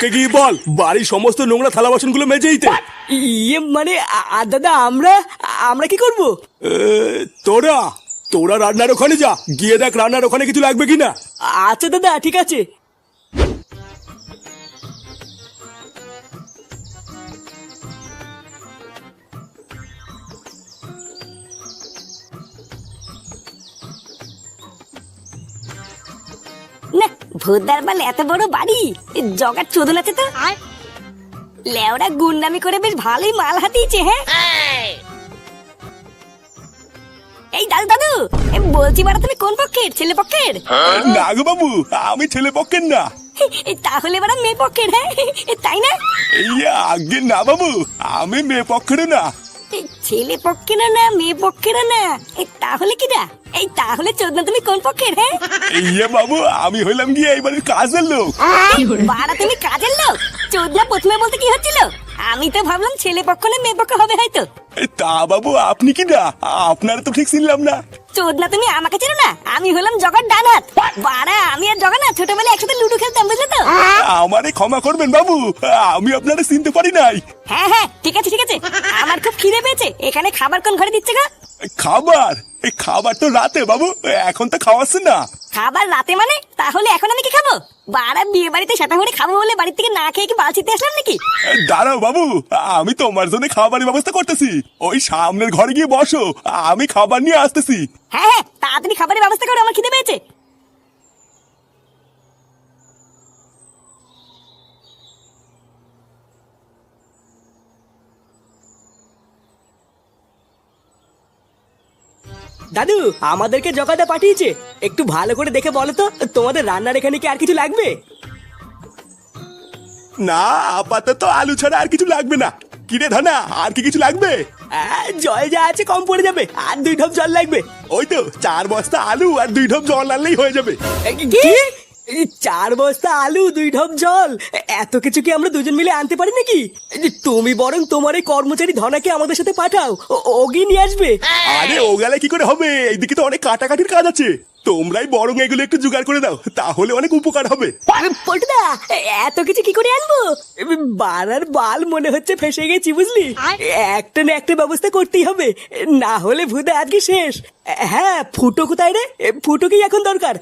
কে গিয়ে বল বাড়ির সমস্ত নোংরা থালা বাসন গুলো মেজে দিতে। ইয়ে মানে দাদা আমরা আমরা কি করব? তোরা তোরা রান্নার ওখানে যা, গিয়ে দেখ রান্নার ওখানে কিছু লাগবে কিনা। আচ্ছা দাদা ঠিক আছে। না ভূতদার বাল এত বড় বাড়ি, জগার চোদন আছে তো। লেওড়া গুন্ডামি করে বেশ ভালোই মাল হাতিয়েছে। হ্যাঁ এই দাদু দাদু, বলছি বাড়া তুমি কোন পক্ষের, ছেলে পক্ষের? না গো বাবু, আমি ছেলে পক্ষের না। তাহলে বাড়া মেয়ে পক্ষের। হ্যাঁ তাই না? আগে না বাবু, আমি মেয়ে পক্ষের না। ছেলে পক্ষের না মেয়ে পক্ষের না, তাহলে কি না? এই তাহলে চোদনা তুমি কোন পক্ষের? হ্যাঁ বাবু, আমি হইলাম গিয়ে এই বাড়ির কাজের লোক। বাড়া তুমি কাজের লোক? চোদনা প্রথমে বলতে কি হচ্ছিল? আমি তো ভাবলাম ছেলে পক্ষ না মেয়ে পক্ষ হবে হয়তো। তা বাবু আপনি কি না, আপনারা তো ঠিক চিনলাম না। চোদনা তুমি আমাকে চেনো না? আমি হলাম জগার ডান হাত। বাড়া আমি আর জগা না ছোটবেলায় একসাথে লুডো খেলতাম, বুঝলে তো? আমারে ক্ষমা করবেন বাবু, আমি আপনারা চিনতে পারি নাই। হ্যাঁ ঠিক আছে ঠিক আছে। আমার খুব খিদে পেয়েছে, এখানে খাবার কোন ঘরে দিচ্ছে গো? খাবার? এই খাবার তো রাতে বাবু, এখন তো খাওয়াচ্ছে না। খাবার রাতে মানে? তাহলে এখন আমি কি খাবো? বাড়া বিয়ে বাড়িতে সেটা করে খাবো বলে বাড়ি থেকে না খেয়ে কি বালছিতে আসলাম নাকি? দাঁড়াও বাবু, আমি তোমার জন্য খাবারের ব্যবস্থা করতেছি। ওই সামনের ঘরে গিয়ে বসো, আমি খাবার নিয়ে আসতেছি। হ্যাঁ তাড়াতাড়ি খাবারের ব্যবস্থা করো, আমার খিদে পেয়েছে। দাদু আমাদেরকে জগাদা পাঠিয়েছে, একটু ভালো করে দেখে বলো তো তোমাদের রান্নার এখানে কি আর কিছু লাগবে? না আপাতত আলু ছাড়া আর কিছু লাগবে না। কিরে ধানা, আর কি কিছু লাগবে? জল যা আছে কম পড়ে যাবে, আর 2 ঢোপ জল লাগবে। ওই তো 4 বস্তা আলু আর 2 ঢোপ জল আনলেই হয়ে যাবে। কি? 4 বস্তা আলু 2 ঢোপ জল, এত কিছু কি আমরা দুজন মিলে আনতে পারি নাকি? তুমি বরং তোমার এই কর্মচারী ধনাকে আমাদের সাথে পাঠাও, ওগি নিয়ে আসবে। আরে ও গেলে কি করে হবে, এইদিকে তো অনেক কাটাকাটির কাজ আছে। তোমরাই বরং এগুলো একটু জোগাড় করে দাও, তাহলে অনেক উপকার হবে। পল্টুদা এত কিছু কি করে আনবো? বাড়ার বাল মনে হচ্ছে ফেসে গেছি বুঝলি। একটা না একটা ব্যবস্থা করতেই হবে, না হলে ভূতে আজকে শেষ। হ্যাঁ ফুটো কোথায় রে? ফুটোকেই এখন দরকার।